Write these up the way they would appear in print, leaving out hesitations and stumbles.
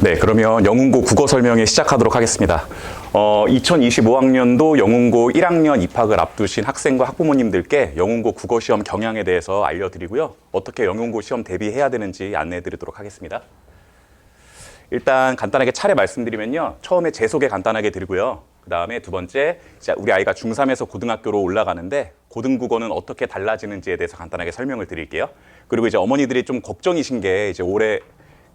네, 그러면 영훈고 국어 설명회 시작하도록 하겠습니다. 2025학년도 영훈고 1학년 입학을 앞두신 학생과 학부모님들께 영훈고 국어 시험 경향에 대해서 알려드리고요. 어떻게 영훈고 시험 대비해야 되는지 안내해드리도록 하겠습니다. 일단 간단하게 차례 말씀드리면요. 처음에 제 소개 간단하게 드리고요. 그 다음에 두 번째, 우리 아이가 중3에서 고등학교로 올라가는데 고등국어는 어떻게 달라지는지에 대해서 간단하게 설명을 드릴게요. 그리고 이제 어머니들이 좀 걱정이신 게 이제 올해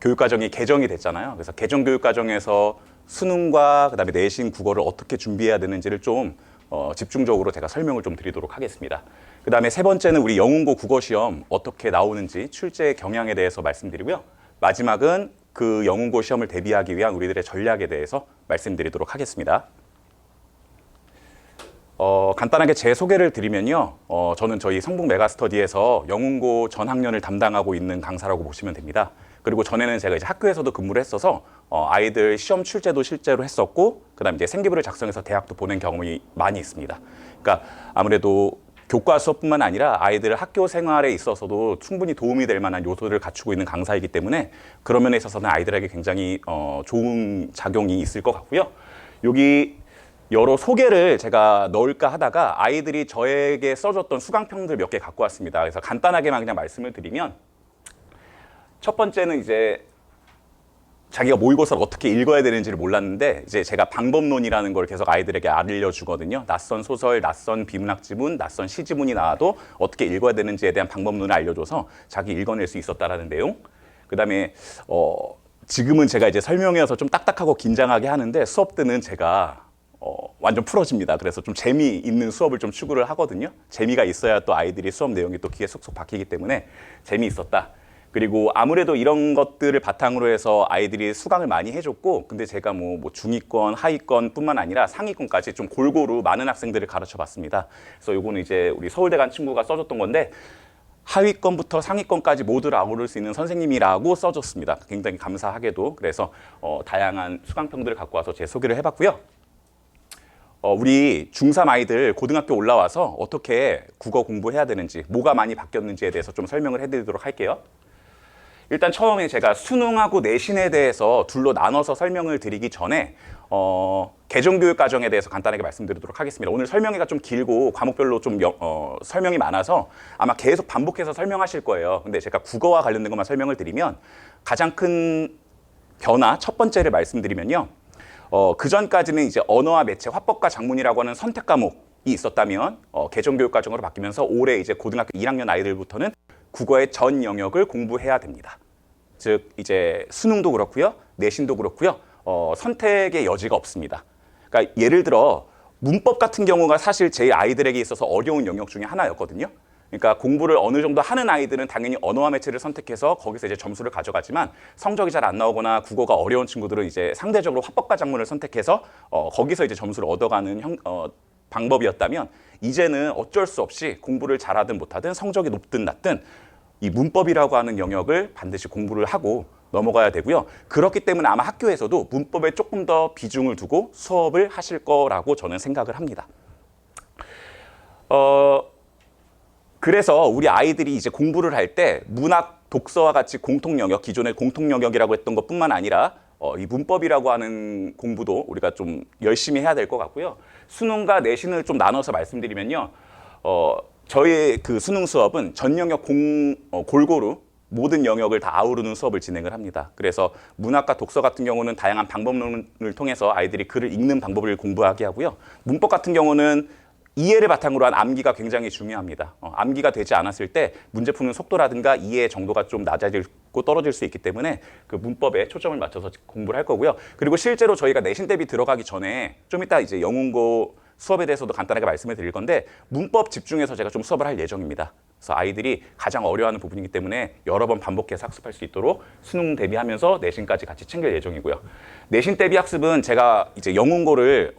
교육과정이 개정이 됐잖아요. 그래서 개정 교육과정에서 수능과 그다음에 내신 국어를 어떻게 준비해야 되는지를 좀 집중적으로 제가 설명을 좀 드리도록 하겠습니다. 그다음에 세 번째는 우리 영훈고 국어 시험 어떻게 나오는지 출제 경향에 대해서 말씀드리고요. 마지막은 그 영훈고 시험을 대비하기 위한 우리들의 전략에 대해서 말씀드리도록 하겠습니다. 간단하게 제 소개를 드리면요. 저는 저희 성북 메가스터디에서 영훈고 전 학년을 담당하고 있는 강사라고 보시면 됩니다. 그리고 전에는 제가 이제 학교에서도 근무를 했어서 아이들 시험 출제도 실제로 했었고, 그다음에 이제 생기부를 작성해서 대학도 보낸 경험이 많이 있습니다. 그러니까 아무래도 교과 수업뿐만 아니라 아이들 학교 생활에 있어서도 충분히 도움이 될 만한 요소를 갖추고 있는 강사이기 때문에 그런 면에 있어서는 아이들에게 굉장히 좋은 작용이 있을 것 같고요. 여기 여러 소개를 제가 넣을까 하다가 아이들이 저에게 써줬던 수강평들 몇 개 갖고 왔습니다. 그래서 간단하게만 그냥 말씀을 드리면, 첫 번째는 이제 자기가 모의고사를 어떻게 읽어야 되는지를 몰랐는데 이제 제가 방법론이라는 걸 계속 아이들에게 알려주거든요. 낯선 소설, 낯선 비문학 지문, 낯선 시 지문이 나와도 어떻게 읽어야 되는지에 대한 방법론을 알려줘서 자기 읽어낼 수 있었다라는 내용. 그다음에 지금은 제가 이제 설명해서 좀 딱딱하고 긴장하게 하는데 수업 때는 제가 완전 풀어집니다. 그래서 좀 재미있는 수업을 좀 추구를 하거든요. 재미가 있어야 또 아이들이 수업 내용이 또 귀에 쏙쏙 박히기 때문에 재미있었다. 그리고 아무래도 이런 것들을 바탕으로 해서 아이들이 수강을 많이 해줬고, 근데 제가 뭐 중위권, 하위권 뿐만 아니라 상위권까지 좀 골고루 많은 학생들을 가르쳐 봤습니다. 그래서 요거는 이제 우리 서울대 간 친구가 써줬던 건데, 하위권부터 상위권까지 모두를 아우를 수 있는 선생님이라고 써줬습니다. 굉장히 감사하게도. 그래서 다양한 수강평들을 갖고 와서 제 소개를 해봤고요. 우리 중3 아이들 고등학교 올라와서 어떻게 국어 공부해야 되는지, 뭐가 많이 바뀌었는지에 대해서 좀 설명을 해드리도록 할게요. 일단 처음에 제가 수능하고 내신에 대해서 둘로 나눠서 설명을 드리기 전에 개정교육 과정에 대해서 간단하게 말씀드리도록 하겠습니다. 오늘 설명회가 좀 길고 과목별로 좀 설명이 많아서 아마 계속 반복해서 설명하실 거예요. 근데 제가 국어와 관련된 것만 설명을 드리면, 가장 큰 변화 첫 번째를 말씀드리면요. 그 전까지는 이제 언어와 매체, 화법과 작문이라고 하는 선택 과목이 있었다면 개정교육 과정으로 바뀌면서 올해 이제 고등학교 1학년 아이들부터는 국어의 전 영역을 공부해야 됩니다. 즉 이제 수능도 그렇고요, 내신도 그렇고요, 선택의 여지가 없습니다. 그러니까 예를 들어 문법 같은 경우가 사실 제 아이들에게 있어서 어려운 영역 중에 하나였거든요. 그러니까 공부를 어느 정도 하는 아이들은 당연히 언어와 매체를 선택해서 거기서 이제 점수를 가져가지만, 성적이 잘 안 나오거나 국어가 어려운 친구들은 이제 상대적으로 화법과 작문을 선택해서 거기서 이제 점수를 얻어가는 방법이었다면, 이제는 어쩔 수 없이 공부를 잘하든 못하든 성적이 높든 낮든 이 문법이라고 하는 영역을 반드시 공부를 하고 넘어가야 되고요. 그렇기 때문에 아마 학교에서도 문법에 조금 더 비중을 두고 수업을 하실 거라고 저는 생각을 합니다. 그래서 우리 아이들이 이제 공부를 할 때 문학, 독서와 같이 공통 영역, 기존의 공통 영역이라고 했던 것뿐만 아니라 이 문법이라고 하는 공부도 우리가 좀 열심히 해야 될 것 같고요. 수능과 내신을 좀 나눠서 말씀드리면요. 저희 그 수능 수업은 전 영역 골고루 모든 영역을 다 아우르는 수업을 진행을 합니다. 그래서 문학과 독서 같은 경우는 다양한 방법론을 통해서 아이들이 글을 읽는 방법을 공부하게 하고요. 문법 같은 경우는 이해를 바탕으로 한 암기가 굉장히 중요합니다. 암기가 되지 않았을 때 문제 푸는 속도라든가 이해 정도가 좀 낮아지고 떨어질 수 있기 때문에 그 문법에 초점을 맞춰서 공부를 할 거고요. 그리고 실제로 저희가 내신 대비 들어가기 전에 좀 이따 이제 영훈고 수업에 대해서도 간단하게 말씀을 드릴 건데, 문법 집중해서 제가 좀 수업을 할 예정입니다. 그래서 아이들이 가장 어려워하는 부분이기 때문에 여러 번 반복해서 학습할 수 있도록 수능 대비하면서 내신까지 같이 챙길 예정이고요. 내신 대비 학습은 제가 이제 영훈고를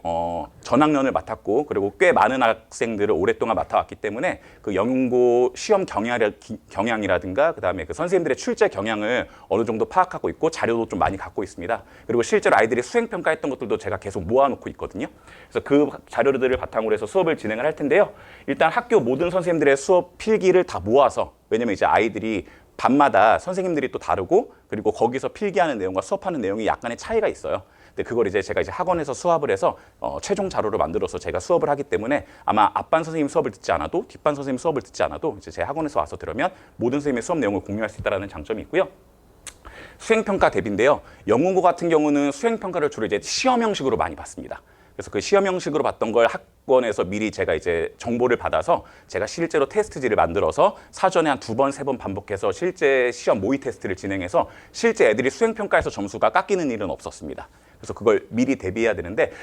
전학년을 맡았고, 그리고 꽤 많은 학생들을 오랫동안 맡아왔기 때문에 그 영훈고 시험 경향이라든가 그다음에 그 선생님들의 출제 경향을 어느 정도 파악하고 있고 자료도 좀 많이 갖고 있습니다. 그리고 실제로 아이들이 수행평가했던 것들도 제가 계속 모아놓고 있거든요. 그래서 그 자료들을 바탕으로 해서 수업을 진행을 할 텐데요. 일단 학교 모든 선생님들의 수업 필기를 다 모아서, 왜냐면 이제 아이들이 반마다 선생님들이 또 다르고 그리고 거기서 필기하는 내용과 수업하는 내용이 약간의 차이가 있어요. 근데 그걸 이제 제가 학원에서 수합을 해서 최종 자료를 만들어서 제가 수업을 하기 때문에 아마 앞반 선생님 수업을 듣지 않아도 뒷반 선생님 수업을 듣지 않아도 이제 제 학원에서 와서 들으면 모든 선생님의 수업 내용을 공유할 수 있다는 장점이 있고요. 수행평가 대비인데요. 영문고 같은 경우는 수행평가를 주로 이제 시험 형식으로 많이 받습니다. 그래서 그 시험 형식으로 봤던 걸 학원에서 미리 제가 이제 정보를 받아서 제가 실제로 테스트지를 만들어서 사전에 한 2번, 3번 반복해서 실제 시험 모의 테스트를 진행해서 실제 애들이 수행평가에서 점수가 깎이는 일은 없었습니다. 그래서 그걸 미리 대비해야 되는데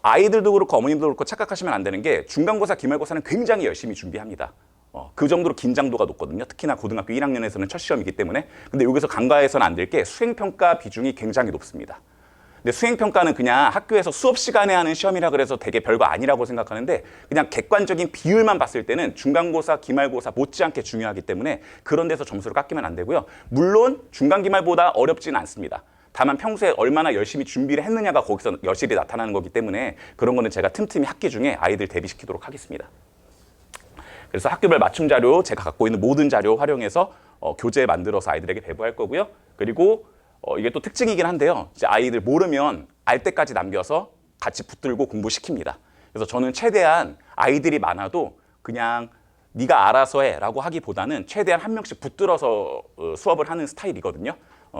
아이들도 그렇고 어머님도 그렇고 착각하시면 안 되는 게 중간고사, 기말고사는 굉장히 열심히 준비합니다. 그 정도로 긴장도가 높거든요. 특히나 고등학교 1학년에서는 첫 시험이기 때문에. 근데 여기서 간과해서는 안 될 게 수행평가 비중이 굉장히 높습니다. 근데 수행평가는 그냥 학교에서 수업 시간에 하는 시험이라 그래서 되게 별거 아니라고 생각하는데 그냥 객관적인 비율만 봤을 때는 중간고사, 기말고사 못지않게 중요하기 때문에 그런 데서 점수를 깎이면 안 되고요. 물론 중간, 기말보다 어렵지는 않습니다. 다만 평소에 얼마나 열심히 준비를 했느냐가 거기서 여실히 나타나는 거기 때문에 그런 거는 제가 틈틈이 학기 중에 아이들 대비시키도록 하겠습니다. 그래서 학교별 맞춤 자료, 제가 갖고 있는 모든 자료 활용해서 교재 만들어서 아이들에게 배부할 거고요. 그리고 이게 또 특징이긴 한데요. 이제 아이들 모르면 알 때까지 남겨서 같이 붙들고 공부시킵니다. 그래서 저는 최대한 아이들이 많아도 그냥 네가 알아서 해라고 하기보다는 최대한 한 명씩 붙들어서 수업을 하는 스타일이거든요.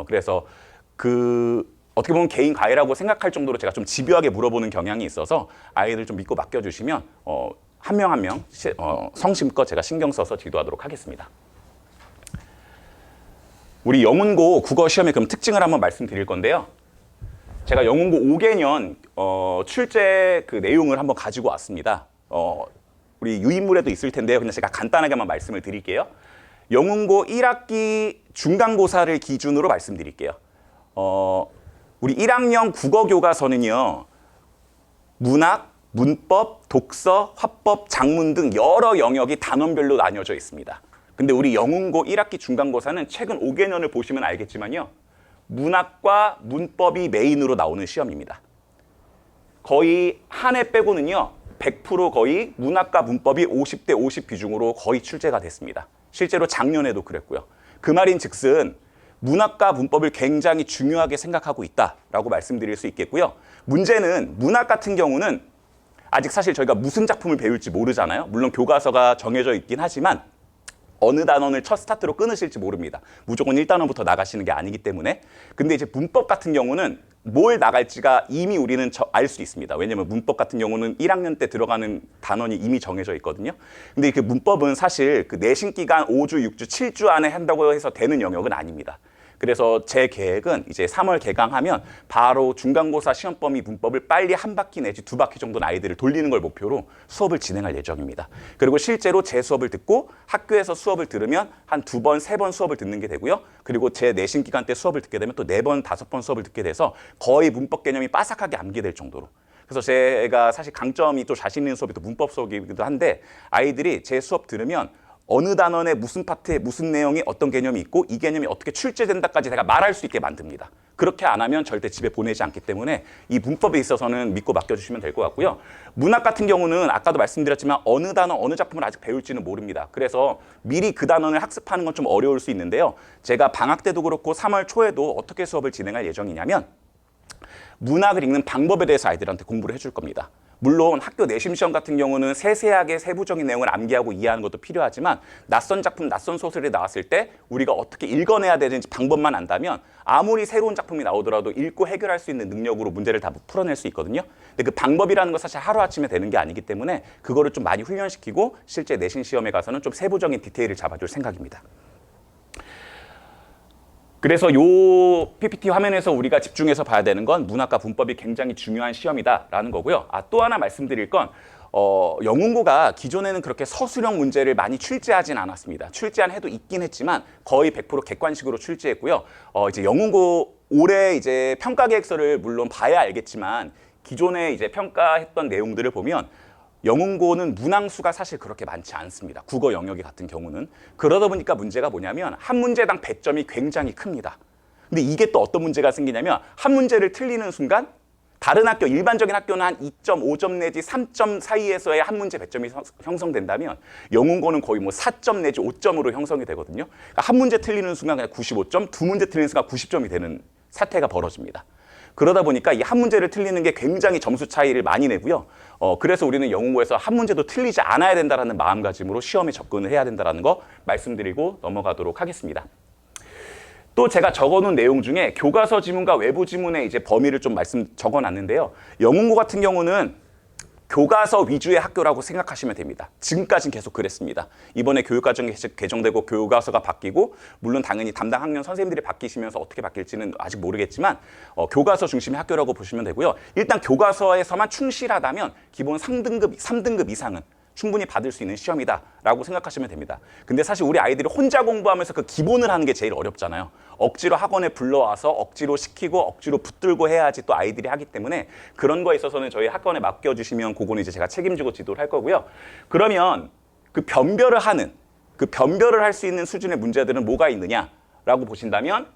그래서 어떻게 보면 개인 과외라고 생각할 정도로 제가 좀 집요하게 물어보는 경향이 있어서 아이들 좀 믿고 맡겨주시면 한 명 한 명 성심껏 제가 신경 써서 지도하도록 하겠습니다. 우리 영문고 국어 시험의 그럼 특징을 한번 말씀드릴 건데요. 제가 영문고 5개년 출제 그 내용을 한번 가지고 왔습니다. 우리 유인물에도 있을 텐데요. 그냥 제가 간단하게만 말씀을 드릴게요. 영문고 1학기 중간고사를 기준으로 말씀드릴게요. 우리 1학년 국어 교과서는요. 문학, 문법, 독서, 화법, 작문 등 여러 영역이 단원별로 나뉘어져 있습니다. 근데 우리 영문고 1학기 중간고사는 최근 5개년을 보시면 알겠지만요. 문학과 문법이 메인으로 나오는 시험입니다. 거의 한 해 빼고는요. 100% 거의 문학과 문법이 50대 50 비중으로 거의 출제가 됐습니다. 실제로 작년에도 그랬고요. 그 말인 즉슨 문학과 문법을 굉장히 중요하게 생각하고 있다라고 말씀드릴 수 있겠고요. 문제는 문학 같은 경우는 아직 사실 저희가 무슨 작품을 배울지 모르잖아요. 물론 교과서가 정해져 있긴 하지만 어느 단원을 첫 스타트로 끊으실지 모릅니다. 무조건 1단원부터 나가시는 게 아니기 때문에. 근데 이제 문법 같은 경우는 뭘 나갈지가 이미 우리는 알 수 있습니다. 왜냐면 문법 같은 경우는 1학년 때 들어가는 단원이 이미 정해져 있거든요. 근데 그 문법은 사실 그 내신 기간 5주, 6주, 7주 안에 한다고 해서 되는 영역은 아닙니다. 그래서 제 계획은 이제 3월 개강하면 바로 중간고사 시험 범위 문법을 빨리 한 바퀴 내지 2바퀴 정도는 아이들을 돌리는 걸 목표로 수업을 진행할 예정입니다. 그리고 실제로 제 수업을 듣고 학교에서 수업을 들으면 한 2번, 3번 수업을 듣는 게 되고요. 그리고 제 내신 기간 때 수업을 듣게 되면 또 4번, 5번 수업을 듣게 돼서 거의 문법 개념이 빠삭하게 암기될 정도로. 그래서 제가 사실 강점이 또 자신 있는 수업이 또 문법 수업이기도 한데 아이들이 제 수업 들으면 어느 단원에 무슨 파트에 무슨 내용이 어떤 개념이 있고 이 개념이 어떻게 출제된다까지 제가 말할 수 있게 만듭니다. 그렇게 안 하면 절대 집에 보내지 않기 때문에 이 문법에 있어서는 믿고 맡겨주시면 될 것 같고요. 문학 같은 경우는 아까도 말씀드렸지만 어느 단원, 어느 작품을 아직 배울지는 모릅니다. 그래서 미리 그 단원을 학습하는 건 좀 어려울 수 있는데요. 제가 방학 때도 그렇고 3월 초에도 어떻게 수업을 진행할 예정이냐면 문학을 읽는 방법에 대해서 아이들한테 공부를 해줄 겁니다. 물론 학교 내심 시험 같은 경우는 세세하게 세부적인 내용을 암기하고 이해하는 것도 필요하지만 낯선 작품, 낯선 소설이 나왔을 때 우리가 어떻게 읽어내야 되는지 방법만 안다면 아무리 새로운 작품이 나오더라도 읽고 해결할 수 있는 능력으로 문제를 다 풀어낼 수 있거든요. 근데 그 방법이라는 건 사실 하루아침에 되는 게 아니기 때문에 그거를 좀 많이 훈련시키고 실제 내신 시험에 가서는 좀 세부적인 디테일을 잡아줄 생각입니다. 그래서 요 PPT 화면에서 우리가 집중해서 봐야 되는 건 문학과 문법이 굉장히 중요한 시험이다라는 거고요. 또 하나 말씀드릴 건 영문고가 기존에는 그렇게 서술형 문제를 많이 출제하진 않았습니다. 출제한 해도 있긴 했지만 거의 100% 객관식으로 출제했고요. 이제 영문고 올해 이제 평가 계획서를 물론 봐야 알겠지만 기존에 이제 평가했던 내용들을 보면 영문고는 문항수가 사실 그렇게 많지 않습니다. 국어 영역이 같은 경우는. 그러다 보니까 문제가 뭐냐면 한 문제당 배점이 굉장히 큽니다. 근데 이게 또 어떤 문제가 생기냐면 한 문제를 틀리는 순간 다른 학교, 일반적인 학교는 한 2.5점 내지 3점 사이에서의 한 문제 배점이 형성된다면 영문고는 거의 뭐 4점 내지 5점으로 형성이 되거든요. 그러니까 한 문제 틀리는 순간 그냥 95점, 두 문제 틀리는 순간 90점이 되는 사태가 벌어집니다. 그러다 보니까 이 한 문제를 틀리는 게 굉장히 점수 차이를 많이 내고요. 그래서 우리는 영문고에서 한 문제도 틀리지 않아야 된다는 마음가짐으로 시험에 접근을 해야 된다는 거 말씀드리고 넘어가도록 하겠습니다. 또 제가 적어놓은 내용 중에 교과서 지문과 외부 지문의 이제 범위를 좀 적어놨는데요. 영문고 같은 경우는 교과서 위주의 학교라고 생각하시면 됩니다. 지금까지는 계속 그랬습니다. 이번에 교육과정이 개정되고 교과서가 바뀌고 물론 당연히 담당 학년 선생님들이 바뀌시면서 어떻게 바뀔지는 아직 모르겠지만 교과서 중심의 학교라고 보시면 되고요. 일단 교과서에서만 충실하다면 기본 3등급 이상은 충분히 받을 수 있는 시험이다라고 생각하시면 됩니다. 근데 사실 우리 아이들이 혼자 공부하면서 그 기본을 하는 게 제일 어렵잖아요. 억지로 학원에 불러와서 억지로 시키고 억지로 붙들고 해야지 또 아이들이 하기 때문에 그런 거에 있어서는 저희 학원에 맡겨주시면 그거는 이제 제가 책임지고 지도를 할 거고요. 그러면 그 변별을 할 수 있는 수준의 문제들은 뭐가 있느냐라고 보신다면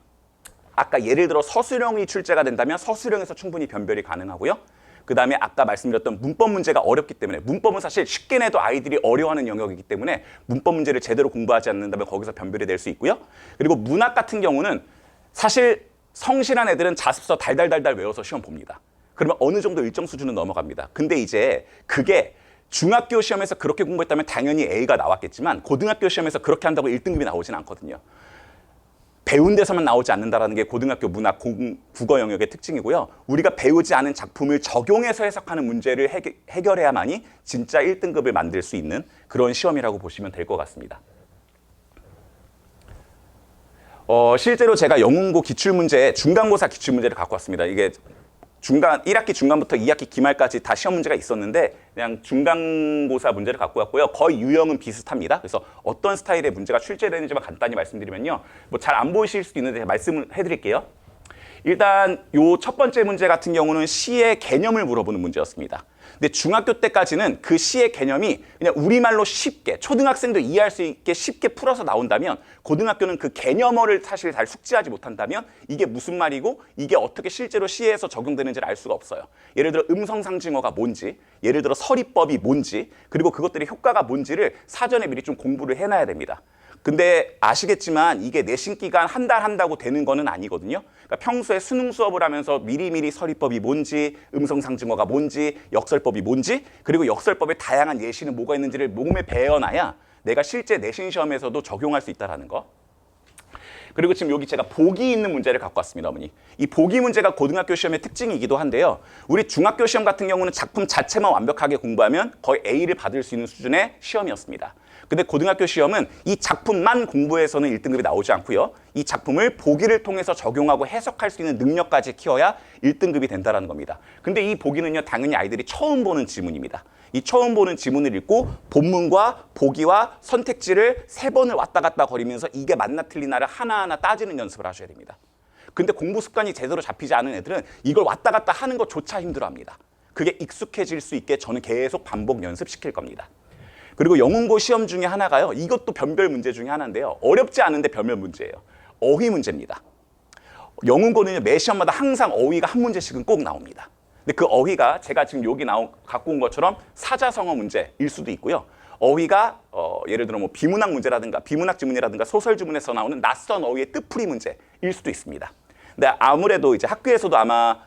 아까 예를 들어 서술형이 출제가 된다면 서술형에서 충분히 변별이 가능하고요. 그 다음에 아까 말씀드렸던 문법 문제가 어렵기 때문에 문법은 사실 쉽게 내도 아이들이 어려워하는 영역이기 때문에 문법 문제를 제대로 공부하지 않는다면 거기서 변별이 될 수 있고요. 그리고 문학 같은 경우는 사실 성실한 애들은 자습서 달달달달 외워서 시험 봅니다. 그러면 어느 정도 일정 수준은 넘어갑니다. 근데 이제 그게 중학교 시험에서 그렇게 공부했다면 당연히 A가 나왔겠지만 고등학교 시험에서 그렇게 한다고 1등급이 나오진 않거든요. 배운 데서만 나오지 않는다는 게 고등학교 문학 국어 영역의 특징이고요. 우리가 배우지 않은 작품을 적용해서 해석하는 문제를 해결해야만이 진짜 1등급을 만들 수 있는 그런 시험이라고 보시면 될 것 같습니다. 실제로 제가 영문고 기출문제, 중간고사 기출문제를 갖고 왔습니다. 이게 1학기 중간부터 2학기 기말까지 다 시험 문제가 있었는데 그냥 중간고사 문제를 갖고 왔고요. 거의 유형은 비슷합니다. 그래서 어떤 스타일의 문제가 출제되는지만 간단히 말씀드리면요. 뭐 잘 안 보이실 수도 있는데 말씀을 해드릴게요. 일단 요 첫 번째 문제 같은 경우는 시의 개념을 물어보는 문제였습니다. 근데 중학교 때까지는 그 시의 개념이 그냥 우리말로 쉽게 초등학생도 이해할 수 있게 쉽게 풀어서 나온다면 고등학교는 그 개념어를 사실 잘 숙지하지 못한다면 이게 무슨 말이고 이게 어떻게 실제로 시에서 적용되는지를 알 수가 없어요. 예를 들어 음성상징어가 뭔지, 예를 들어 서리법이 뭔지, 그리고 그것들의 효과가 뭔지를 사전에 미리 좀 공부를 해놔야 됩니다. 근데 아시겠지만 이게 내신 기간 한 달 한다고 되는 거는 아니거든요. 그러니까 평소에 수능 수업을 하면서 미리미리 서리법이 뭔지, 음성상징어가 뭔지, 역설법이 뭔지, 그리고 역설법의 다양한 예시는 뭐가 있는지를 몸에 배워놔야 내가 실제 내신 시험에서도 적용할 수 있다는 거. 그리고 지금 여기 제가 보기 있는 문제를 갖고 왔습니다, 어머니. 이 보기 문제가 고등학교 시험의 특징이기도 한데요. 우리 중학교 시험 같은 경우는 작품 자체만 완벽하게 공부하면 거의 A를 받을 수 있는 수준의 시험이었습니다. 근데 고등학교 시험은 이 작품만 공부해서는 1등급이 나오지 않고요. 이 작품을 보기를 통해서 적용하고 해석할 수 있는 능력까지 키워야 1등급이 된다는 겁니다. 근데 이 보기는요, 당연히 아이들이 처음 보는 지문입니다. 이 처음 보는 지문을 읽고 본문과 보기와 선택지를 3번을 왔다 갔다 거리면서 이게 맞나 틀리나를 하나하나 따지는 연습을 하셔야 됩니다. 근데 공부 습관이 제대로 잡히지 않은 애들은 이걸 왔다 갔다 하는 것조차 힘들어합니다. 그게 익숙해질 수 있게 저는 계속 반복 연습시킬 겁니다. 그리고 영문고 시험 중에 하나가요. 이것도 변별 문제 중에 하나인데요. 어렵지 않은데 변별 문제예요. 어휘 문제입니다. 영문고는 매 시험마다 항상 어휘가 한 문제씩은 꼭 나옵니다. 근데 그 어휘가 제가 지금 여기 갖고 온 것처럼 사자성어 문제일 수도 있고요. 어휘가 예를 들어 뭐 비문학 문제라든가 비문학 지문이라든가 소설 지문에서 나오는 낯선 어휘의 뜻풀이 문제일 수도 있습니다. 근데 아무래도 이제 학교에서도 아마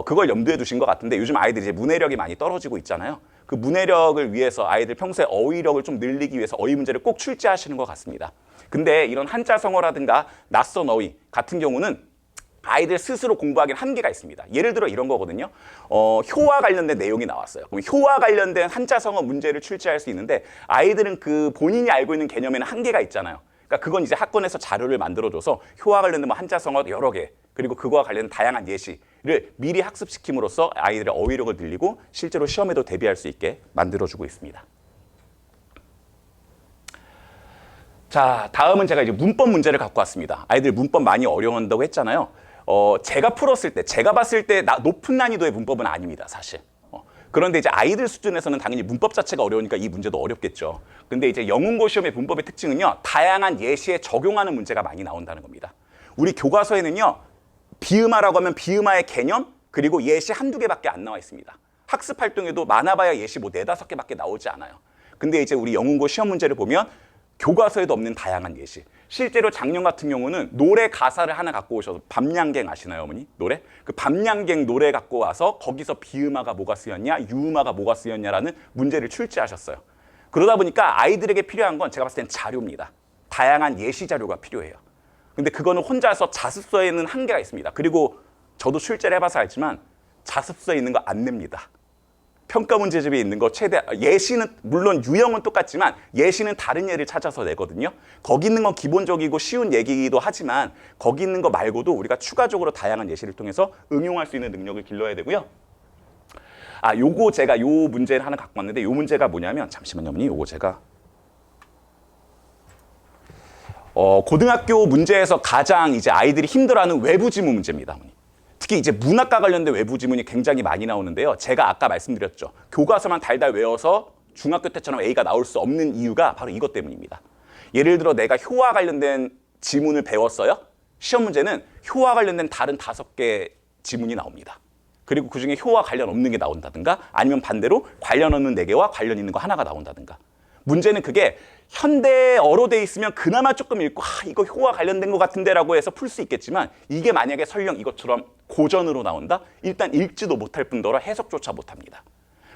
그걸 염두에 두신 것 같은데 요즘 아이들이 이제 문해력이 많이 떨어지고 있잖아요. 그 문해력을 위해서 아이들 평소에 어휘력을 좀 늘리기 위해서 어휘 문제를 꼭 출제하시는 것 같습니다. 근데 이런 한자성어라든가 낯선 어휘 같은 경우는 아이들 스스로 공부하기엔 한계가 있습니다. 예를 들어 이런 거거든요. 효와 관련된 내용이 나왔어요. 그럼 효와 관련된 한자성어 문제를 출제할 수 있는데 아이들은 그 본인이 알고 있는 개념에는 한계가 있잖아요. 그러니까 그건 이제 학원에서 자료를 만들어줘서 효와 관련된 뭐 한자성어 여러 개 그리고 그거와 관련된 다양한 예시를 미리 학습시킴으로써 아이들의 어휘력을 늘리고 실제로 시험에도 대비할 수 있게 만들어주고 있습니다. 자, 다음은 제가 이제 문법 문제를 갖고 왔습니다. 아이들 문법 많이 어려워한다고 했잖아요. 제가 풀었을 때, 제가 봤을 때 높은 난이도의 문법은 아닙니다, 사실. 그런데 이제 아이들 수준에서는 당연히 문법 자체가 어려우니까 이 문제도 어렵겠죠. 근데 이제 영문고 시험의 문법의 특징은요, 다양한 예시에 적용하는 문제가 많이 나온다는 겁니다. 우리 교과서에는요, 비음화라고 하면 비음화의 개념, 그리고 예시 한두 개밖에 안 나와 있습니다. 학습 활동에도 많아봐야 예시 뭐 4-5개밖에 나오지 않아요. 근데 이제 우리 영문고 시험 문제를 보면 교과서에도 없는 다양한 예시. 실제로 작년 같은 경우는 노래 가사를 하나 갖고 오셔서 밤양갱 아시나요, 어머니? 노래? 그 밤양갱 노래 갖고 와서 거기서 비음화가 뭐가 쓰였냐, 유음화가 뭐가 쓰였냐라는 문제를 출제하셨어요. 그러다 보니까 아이들에게 필요한 건 제가 봤을 땐 자료입니다. 다양한 예시 자료가 필요해요. 근데 그거는 혼자서 자습서에는 한계가 있습니다. 그리고 저도 출제를 해봐서 알지만 자습서에 있는 거 안 냅니다. 평가 문제집에 있는 거 예시는 물론 유형은 똑같지만 예시는 다른 예를 찾아서 내거든요. 거기 있는 건 기본적이고 쉬운 얘기이기도 하지만 거기 있는 거 말고도 우리가 추가적으로 다양한 예시를 통해서 응용할 수 있는 능력을 길러야 되고요. 요거 제가 요 문제를 하나 갖고 왔는데 요 문제가 뭐냐면 잠시만요, 어머니. 요거 제가 고등학교 문제에서 가장 이제 아이들이 힘들어하는 외부 지문 문제입니다, 어머니. 특히 이제 문학과 관련된 외부 지문이 굉장히 많이 나오는데요. 제가 아까 말씀드렸죠. 교과서만 달달 외워서 중학교 때처럼 A가 나올 수 없는 이유가 바로 이것 때문입니다. 예를 들어 내가 효와 관련된 지문을 배웠어요. 시험 문제는 효와 관련된 다른 5개 지문이 나옵니다. 그리고 그중에 효와 관련 없는 게 나온다든가 아니면 반대로 관련 없는 4개와 관련 있는 거 하나가 나온다든가. 문제는 그게 현대어로 돼 있으면 그나마 조금 읽고 이거 효와 관련된 것 같은데 라고 해서 풀 수 있겠지만 이게 만약에 설령 이것처럼 고전으로 나온다? 일단 읽지도 못할 뿐더러 해석조차 못합니다.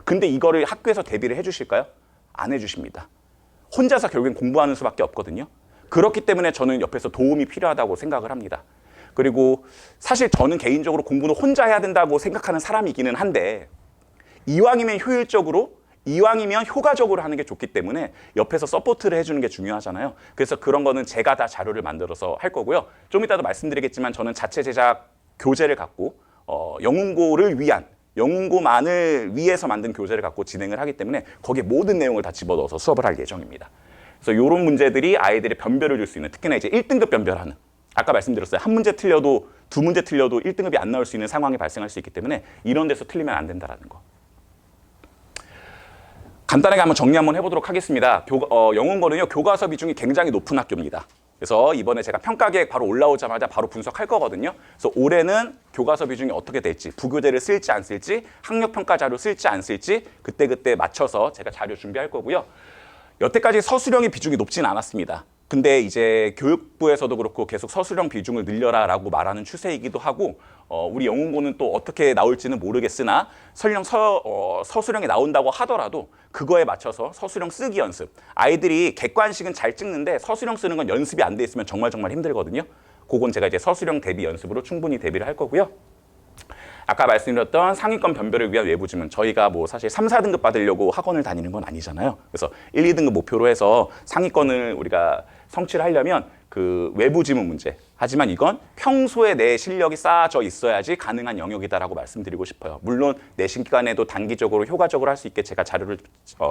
근데 이거를 학교에서 대비를 해주실까요? 안 해주십니다. 혼자서 결국엔 공부하는 수밖에 없거든요. 그렇기 때문에 저는 옆에서 도움이 필요하다고 생각을 합니다. 그리고 사실 저는 개인적으로 공부는 혼자 해야 된다고 생각하는 사람이기는 한데 이왕이면 효과적으로 하는 게 좋기 때문에 옆에서 서포트를 해주는 게 중요하잖아요. 그래서 그런 거는 제가 다 자료를 만들어서 할 거고요. 좀 이따도 말씀드리겠지만 저는 자체 제작 교재를 갖고 영문고만을 위해서 만든 교재를 갖고 진행을 하기 때문에 거기에 모든 내용을 다 집어넣어서 수업을 할 예정입니다. 그래서 이런 문제들이 아이들의 변별을 줄 수 있는, 특히나 이제 1등급 변별하는, 아까 말씀드렸어요. 한 문제 틀려도 2문제 틀려도 1등급이 안 나올 수 있는 상황이 발생할 수 있기 때문에 이런 데서 틀리면 안 된다는 거. 간단하게 한번 정리 한번 해보도록 하겠습니다. 영문고는요, 교과서 비중이 굉장히 높은 학교입니다. 그래서 이번에 제가 평가계획 바로 올라오자마자 바로 분석할 거거든요. 그래서 올해는 교과서 비중이 어떻게 될지, 부교재를 쓸지 안 쓸지, 학력평가 자료 쓸지 안 쓸지 그때그때 맞춰서 제가 자료 준비할 거고요. 여태까지 서술형의 비중이 높진 않았습니다. 근데 이제 교육부에서도 그렇고 계속 서술형 비중을 늘려라라고 말하는 추세이기도 하고 우리 영문고는 또 어떻게 나올지는 모르겠으나 설령 서술형이 나온다고 하더라도 그거에 맞춰서 서술형 쓰기 연습. 아이들이 객관식은 잘 찍는데 서술형 쓰는 건 연습이 안 돼 있으면 정말 힘들거든요. 그건 제가 이제 서술형 대비 연습으로 충분히 대비를 할 거고요. 아까 말씀드렸던 상위권 변별을 위한 외부 지문, 저희가 뭐 사실 3, 4등급 받으려고 학원을 다니는 건 아니잖아요. 그래서 1, 2등급 목표로 해서 상위권을 우리가 성취를 하려면 그 외부 지문 문제. 하지만 이건 평소에 내 실력이 쌓아져 있어야지 가능한 영역이다라고 말씀드리고 싶어요. 물론 내신 기간에도 단기적으로 효과적으로 할 수 있게 제가 자료를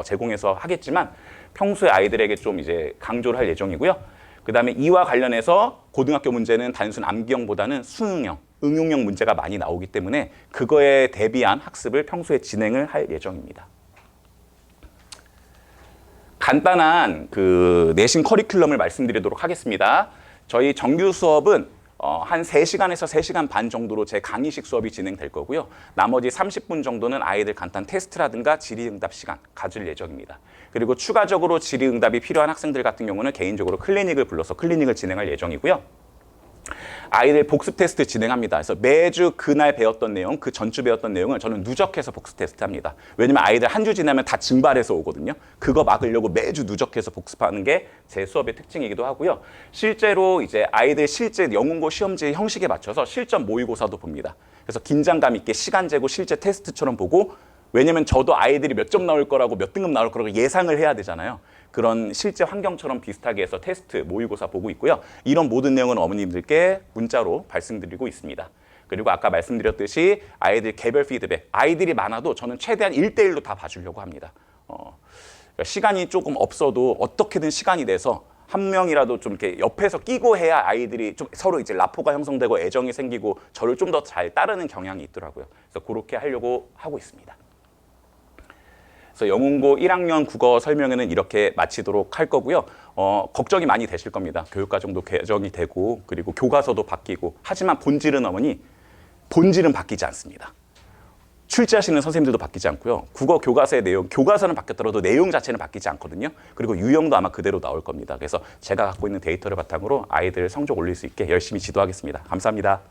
제공해서 하겠지만 평소에 아이들에게 좀 이제 강조를 할 예정이고요. 그 다음에 이와 관련해서 고등학교 문제는 단순 암기형보다는 수능형, 응용형 문제가 많이 나오기 때문에 그거에 대비한 학습을 평소에 진행을 할 예정입니다. 간단한 그 내신 커리큘럼을 말씀드리도록 하겠습니다. 저희 정규 수업은 한 3시간에서 3시간 반 정도로 제 강의식 수업이 진행될 거고요. 나머지 30분 정도는 아이들 간단 테스트라든가 질의응답 시간 가질 예정입니다. 그리고 추가적으로 질의응답이 필요한 학생들 같은 경우는 개인적으로 클리닉을 불러서 클리닉을 진행할 예정이고요. 아이들 복습 테스트 진행합니다. 그래서 매주 그날 배웠던 내용, 그 전주 배웠던 내용을 저는 누적해서 복습 테스트 합니다. 왜냐면 아이들 한 주 지나면 다 증발해서 오거든요. 그거 막으려고 매주 누적해서 복습하는 게 제 수업의 특징이기도 하고요. 실제로 이제 아이들 실제 영문고 시험지 형식에 맞춰서 실전 모의고사도 봅니다. 그래서 긴장감 있게 시간 재고 실제 테스트처럼 보고, 왜냐면 저도 아이들이 몇 점 나올 거라고 몇 등급 나올 거라고 예상을 해야 되잖아요. 그런 실제 환경처럼 비슷하게 해서 테스트, 모의고사 보고 있고요. 이런 모든 내용은 어머님들께 문자로 말씀드리고 있습니다. 그리고 아까 말씀드렸듯이 아이들 개별 피드백, 아이들이 많아도 저는 최대한 1대1로 다 봐주려고 합니다. 시간이 조금 없어도 어떻게든 시간이 내서 한 명이라도 좀 이렇게 옆에서 끼고 해야 아이들이 좀 서로 이제 라포가 형성되고 애정이 생기고 저를 좀 더 잘 따르는 경향이 있더라고요. 그래서 그렇게 하려고 하고 있습니다. 그래서 영문고 1학년 국어 설명회는 이렇게 마치도록 할 거고요. 걱정이 많이 되실 겁니다. 교육과정도 개정이 되고 그리고 교과서도 바뀌고, 하지만 본질은 어머니 본질은 바뀌지 않습니다. 출제하시는 선생님들도 바뀌지 않고요. 국어 교과서의 내용, 교과서는 바뀌었더라도 내용 자체는 바뀌지 않거든요. 그리고 유형도 아마 그대로 나올 겁니다. 그래서 제가 갖고 있는 데이터를 바탕으로 아이들 성적 올릴 수 있게 열심히 지도하겠습니다. 감사합니다.